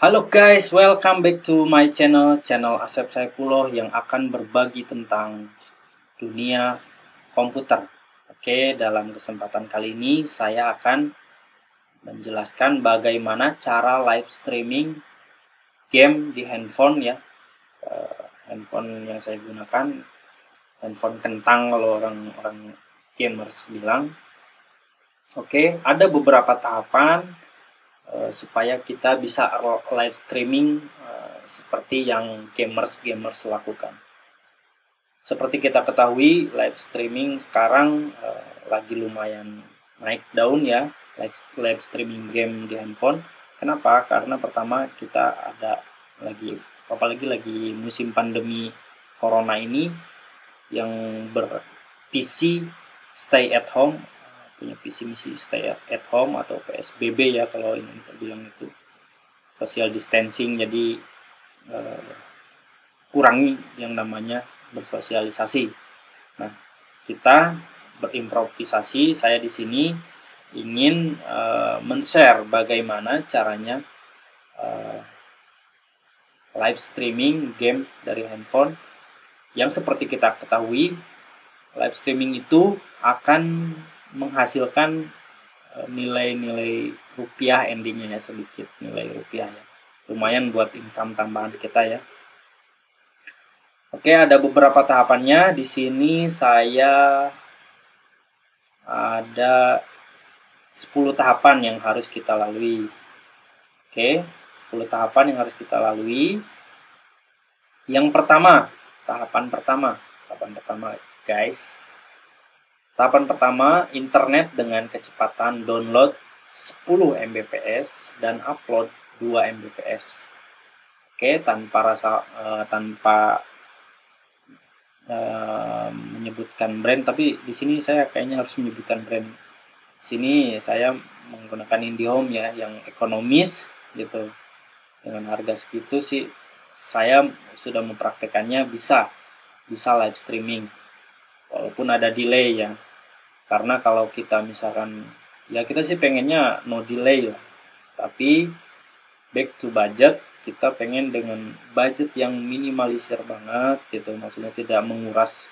Halo guys, welcome back to my channel Asep Saifullah yang akan berbagi tentang dunia komputer. Oke, dalam kesempatan kali ini saya akan menjelaskan bagaimana cara live streaming game di handphone ya. Handphone yang saya gunakan, handphone kentang kalau orang-orang gamers bilang. Oke, ada beberapa tahapan supaya kita bisa live streaming seperti yang gamers lakukan. Seperti kita ketahui, live streaming sekarang lagi lumayan naik daun ya, live streaming game di handphone. Kenapa? Karena pertama kita ada apalagi lagi musim pandemi corona ini yang ber-PC stay at home, punya visi misi stay at home atau PSBB ya kalau Indonesia bilang itu, social distancing. Jadi kurangi yang namanya bersosialisasi. Nah, kita berimprovisasi. Saya di sini ingin men-share bagaimana caranya live streaming game dari handphone yang seperti kita ketahui, live streaming itu akan menghasilkan nilai-nilai rupiah endingnya ya, sedikit nilai rupiah ya. Lumayan buat income tambahan kita ya. Oke, ada beberapa tahapannya. Di sini saya ada 10 tahapan yang harus kita lalui. Oke, 10 tahapan yang harus kita lalui. Yang pertama, tahapan pertama guys. Tahapan pertama, internet dengan kecepatan download 10 Mbps dan upload 2 Mbps. Oke, tanpa menyebutkan brand, tapi di sini saya kayaknya harus menyebutkan brand. Di sini saya menggunakan IndiHome ya, yang ekonomis gitu. Dengan harga segitu sih saya sudah mempraktekannya bisa live streaming walaupun ada delay ya. Karena kalau kita misalkan ya, kita sih pengennya no delay lah, tapi back to budget, kita pengen dengan budget yang minimalisir banget gitu, maksudnya tidak menguras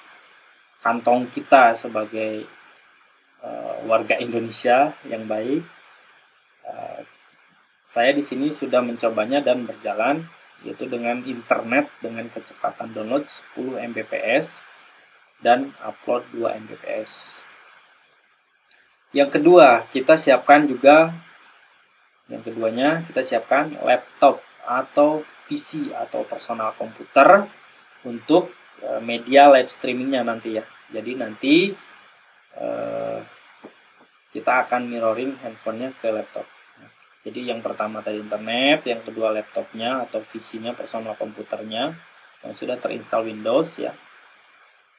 kantong kita sebagai warga Indonesia yang baik. Saya di sini sudah mencobanya dan berjalan, yaitu dengan internet dengan kecepatan download 10 Mbps dan upload 2 Mbps. Yang kedua, kita siapkan laptop atau PC atau personal komputer untuk media live streamingnya nanti ya. Jadi nanti kita akan mirroring handphonenya ke laptop. Jadi yang pertama tadi internet, yang kedua laptopnya atau PC-nya, personal komputernya yang sudah terinstall Windows ya.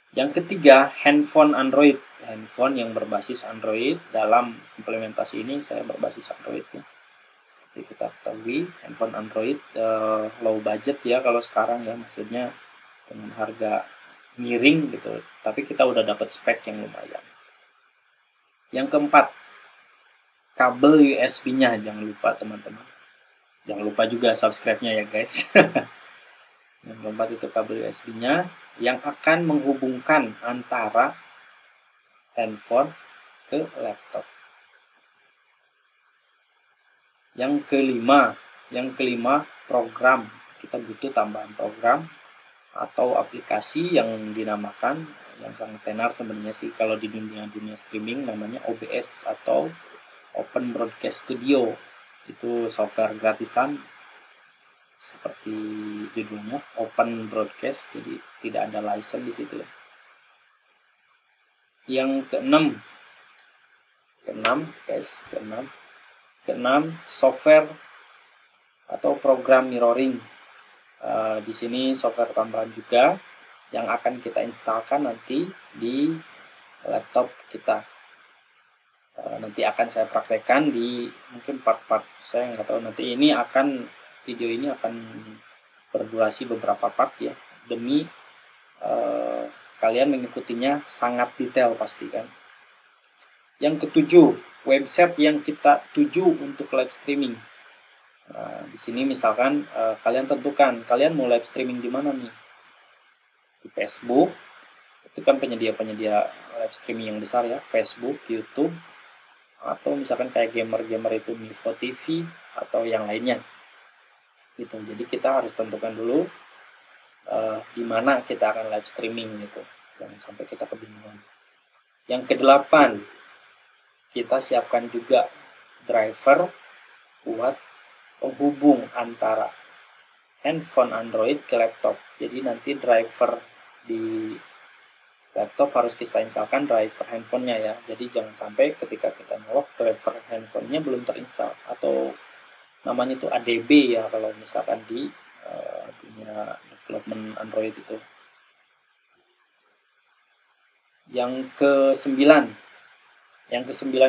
Yang ketiga, handphone Android, handphone yang berbasis Android. Dalam implementasi ini saya berbasis Android ya. Seperti kita ketahui, handphone Android low budget ya kalau sekarang ya, maksudnya dengan harga miring gitu, tapi kita udah dapat spek yang lumayan. Yang keempat, kabel USB-nya, jangan lupa teman-teman. Jangan lupa juga subscribe-nya ya guys. Yang keempat itu kabel USB-nya yang akan menghubungkan antara handphone ke laptop. Yang kelima program. Kita butuh tambahan program atau aplikasi yang dinamakan, yang sangat tenar sebenarnya sih kalau di dunia streaming, namanya OBS atau Open Broadcast Studio. Itu software gratisan seperti judulnya, Open Broadcast, jadi tidak ada license di situ. Yang keenam, software atau program mirroring. Di sini software tambahan juga yang akan kita instalkan nanti di laptop kita. Nanti akan saya praktekkan di mungkin part-part, saya nggak tahu, nanti video ini akan berdurasi beberapa part ya, demi kalian mengikutinya sangat detail pasti kan. Yang ketujuh, website yang kita tuju untuk live streaming. Nah, di sini misalkan kalian tentukan kalian mau live streaming di mana nih. Di Facebook, itu kan penyedia-penyedia live streaming yang besar ya, Facebook, YouTube, atau misalkan kayak gamer-gamer itu Mivo TV atau yang lainnya. Gitu. Jadi kita harus tentukan dulu di mana kita akan live streaming gitu. Jangan sampai kita kebingungan. Yang kedelapan, kita siapkan juga driver buat penghubung antara handphone Android ke laptop. Jadi nanti driver di laptop harus kita instalkan driver handphonenya ya. Jadi jangan sampai ketika kita nyolok driver handphonenya belum terinstall, atau namanya itu ADB ya kalau misalkan di dunia development Android itu. Yang ke-9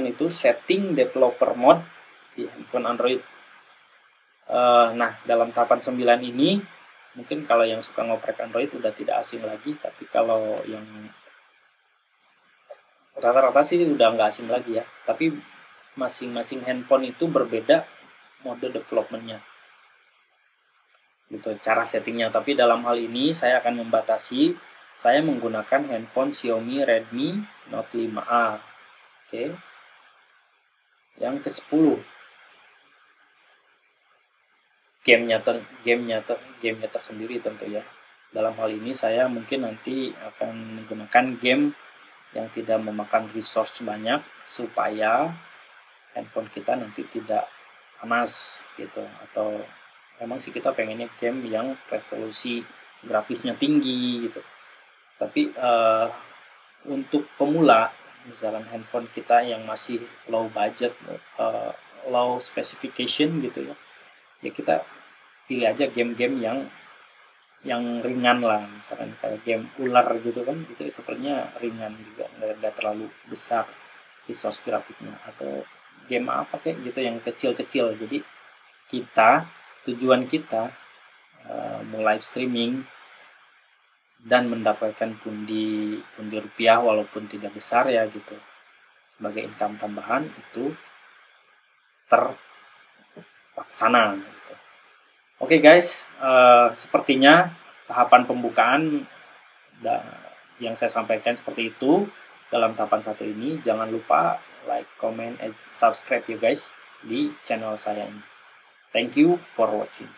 itu setting developer mode di handphone Android. Nah, dalam tahapan 9 ini mungkin kalau yang suka ngoprek Android udah tidak asing lagi, tapi kalau yang rata-rata sih udah nggak asing lagi ya. Tapi masing-masing handphone itu berbeda mode developmentnya, gitu cara settingnya. Tapi dalam hal ini saya akan membatasi, saya menggunakan handphone Xiaomi Redmi Note 5A. Oke. Yang ke-10, gamenya tersendiri tentu ya. Dalam hal ini saya mungkin nanti akan menggunakan game yang tidak memakan resource banyak supaya handphone kita nanti tidak panas gitu. Atau memang sih kita pengennya game yang resolusi grafisnya tinggi gitu. Tapi untuk pemula, misalkan handphone kita yang masih low budget, low specification gitu ya, ya kita pilih aja game-game yang ringan lah, misalkan kayak game ular gitu kan, itu sepertinya ringan juga, nggak terlalu besar resource grafiknya. Atau game apa kayak gitu yang kecil-kecil. Jadi tujuan kita mau live streaming dan mendapatkan pundi rupiah walaupun tidak besar ya gitu, sebagai income tambahan, itu terlaksana gitu. Oke guys, sepertinya tahapan pembukaan yang saya sampaikan seperti itu dalam tahapan 1 ini. Jangan lupa like, comment, and subscribe ya guys di channel saya ini. Thank you for watching.